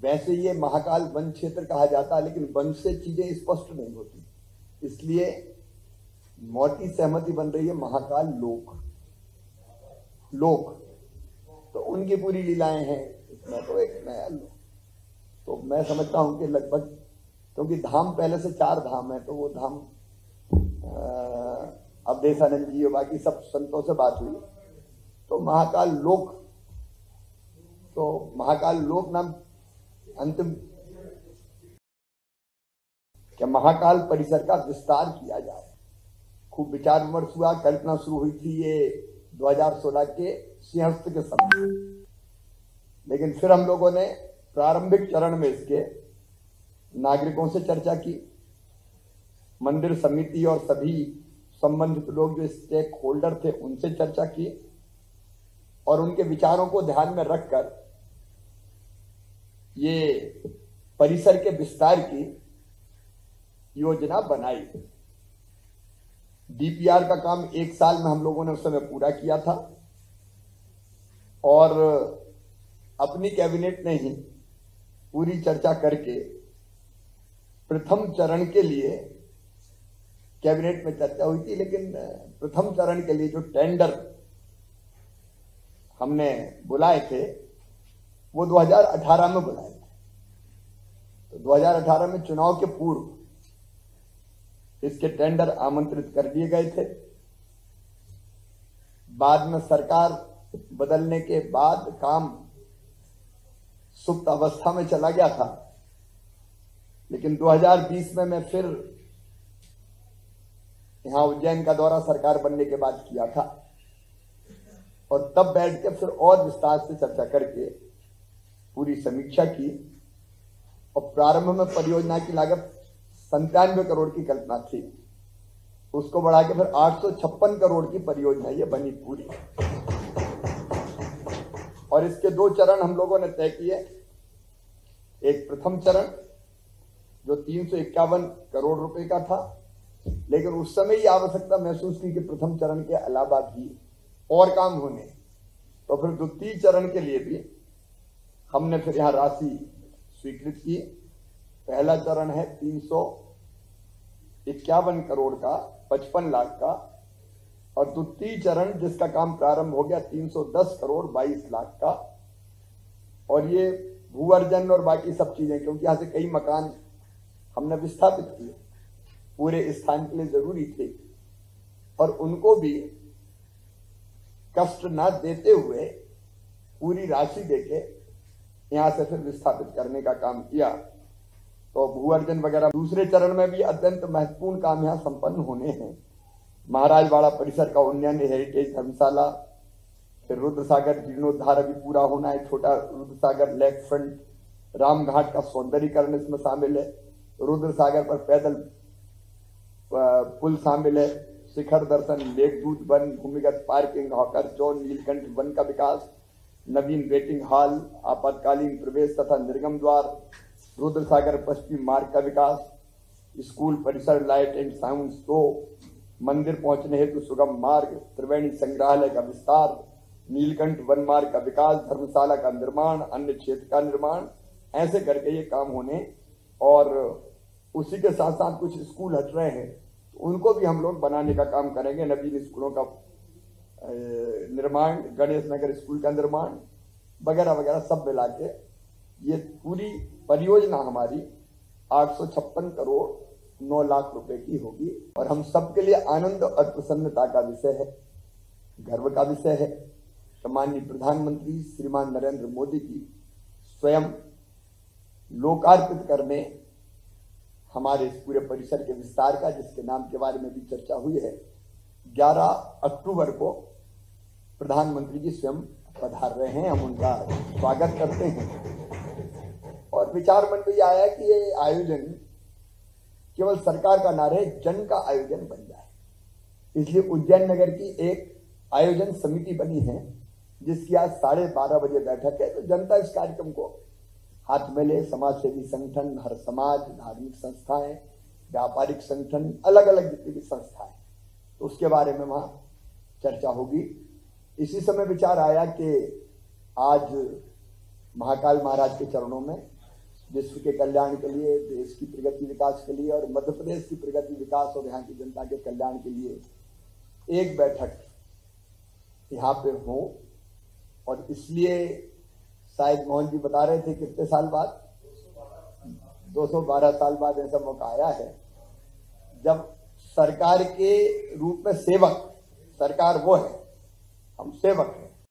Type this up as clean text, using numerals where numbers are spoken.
वैसे ये महाकाल वन क्षेत्र कहा जाता है, लेकिन वन से चीजें स्पष्ट नहीं होती, इसलिए मोटी सहमति बन रही है महाकाल लोक। तो उनकी पूरी लीलाएं हैं इसमें, तो एक नया लोक। तो मैं समझता हूं कि लगभग, क्योंकि धाम पहले से 4 धाम है, तो वो धाम अवधेशानंद जी और बाकी सब संतों से बात हुई, तो महाकाल लोक नाम अंतिम, क्या महाकाल परिसर का विस्तार किया जाए। खूब विचार विमर्श हुआ, कल्पना शुरू हुई थी ये 2016 के सिंहस्थ के समय, लेकिन फिर हम लोगों ने प्रारंभिक चरण में इसके नागरिकों से चर्चा की, मंदिर समिति और सभी संबंधित लोग जो स्टेक होल्डर थे उनसे चर्चा की, और उनके विचारों को ध्यान में रखकर ये परिसर के विस्तार की योजना बनाई। डीपीआर का काम 1 साल में हम लोगों ने उस समय पूरा किया था, और अपनी कैबिनेट ने ही पूरी चर्चा करके प्रथम चरण के लिए, कैबिनेट में चर्चा हुई थी, लेकिन प्रथम चरण के लिए जो टेंडर हमने बुलाए थे वो 2018 में बुलाए थे। तो 2018 में चुनाव के पूर्व इसके टेंडर आमंत्रित कर दिए गए थे। बाद में सरकार बदलने के बाद काम सुप्त अवस्था में चला गया था, लेकिन 2020 में मैं फिर यहां उज्जैन का दौरा सरकार बनने के बाद किया था, और तब बैठ के फिर और विस्तार से चर्चा करके पूरी समीक्षा की, और प्रारंभ में परियोजना की लागत 97 करोड़ की कल्पना थी, उसको बढ़ा के फिर 856 करोड़ की परियोजना ये बनी पूरी। और इसके 2 चरण हम लोगों ने तय किए। एक प्रथम चरण जो 351 करोड़ रुपए का था, लेकिन उस समय ये आवश्यकता महसूस की कि प्रथम चरण के अलावा भी और काम होने, तो फिर द्वितीय चरण के लिए भी हमने फिर यहां राशि स्वीकृत की। पहला चरण है 351 करोड़ का, 55 लाख का, और द्वितीय चरण जिसका काम प्रारंभ हो गया 310 करोड़ 22 लाख का। और ये भूअर्जन और बाकी सब चीजें, क्योंकि यहां से कई मकान हमने विस्थापित किए, पूरे स्थान के लिए जरूरी थे, और उनको भी कष्ट न देते हुए पूरी राशि देके यहां से फिर विस्थापित करने का काम किया। तो भूअर्जन वगैरह दूसरे चरण में भी अत्यंत महत्वपूर्ण काम यहां संपन्न होने हैं। महाराजवाड़ा परिसर का उन्नयन, हेरिटेज धर्मशाला, फिर रुद्रसागर जीर्णोद्धार अभी पूरा होना है, छोटा रुद्रसागर लेक फ्रंट, रामघाट का सौंदर्यीकरण इसमें शामिल है, रुद्रसागर पर पैदल पुल शामिल है, शिखर दर्शन, लेकदूत वन, भूमिगत parking, hawker zone, Neelkanth one का विकास, नवीन वेटिंग हॉल, आपातकालीन प्रवेश तथा निर्गम द्वार, रुद्रसागर पश्चिमी मार्ग का विकास, स्कूल परिसर, लाइट एंड साउंड शो, मंदिर पहुंचने हेतु सुगम मार्ग, त्रिवेणी संग्रहालय का विस्तार, नीलकंठ वन मार्ग का विकास, धर्मशाला का निर्माण, अन्य क्षेत्र का निर्माण, ऐसे करके ये काम होने। और उसी के साथ साथ कुछ स्कूल हट रहे हैं, तो उनको भी हम लोग बनाने का काम करेंगे। नवीन स्कूलों का निर्माण, गणेश नगर स्कूल का निर्माण वगैरह वगैरह सब मिला के ये पूरी परियोजना हमारी 856 करोड़ 9 लाख रुपए की होगी। और हम सबके लिए आनंद और प्रसन्नता का विषय है, गर्व का विषय है कि माननीय प्रधानमंत्री श्रीमान नरेंद्र मोदी जी स्वयं लोकार्पित करने हमारे इस पूरे परिसर के विस्तार का, जिसके नाम के बारे में भी चर्चा हुई है, 11 अक्टूबर को प्रधानमंत्री जी स्वयं पधार रहे हैं। हम उनका स्वागत करते हैं। और विचार मन में आया कि ये आयोजन केवल सरकार का ना रहे, जन का आयोजन बन जाए, इसलिए उज्जैन नगर की एक आयोजन समिति बनी है, जिसकी आज 12:30 बजे बैठक है। तो जनता इस कार्यक्रम को हाथ में ले, समाज सेवी संगठन, हर समाज, धार्मिक संस्थाएं, व्यापारिक संगठन, अलग अलग जितनी भी संस्थाएं, तो उसके बारे में वहां चर्चा होगी। इसी समय विचार आया कि आज महाकाल महाराज के चरणों में विश्व के कल्याण के लिए, देश की प्रगति विकास के लिए और मध्य प्रदेश की प्रगति विकास और यहाँ की जनता के कल्याण के लिए एक बैठक यहाँ पे हो। और इसलिए शायद मोहन जी बता रहे थे कितने साल बाद, 212 साल बाद ऐसा मौका आया है जब सरकार के रूप में सेवक, सरकार वो है, हम सेवक हैं,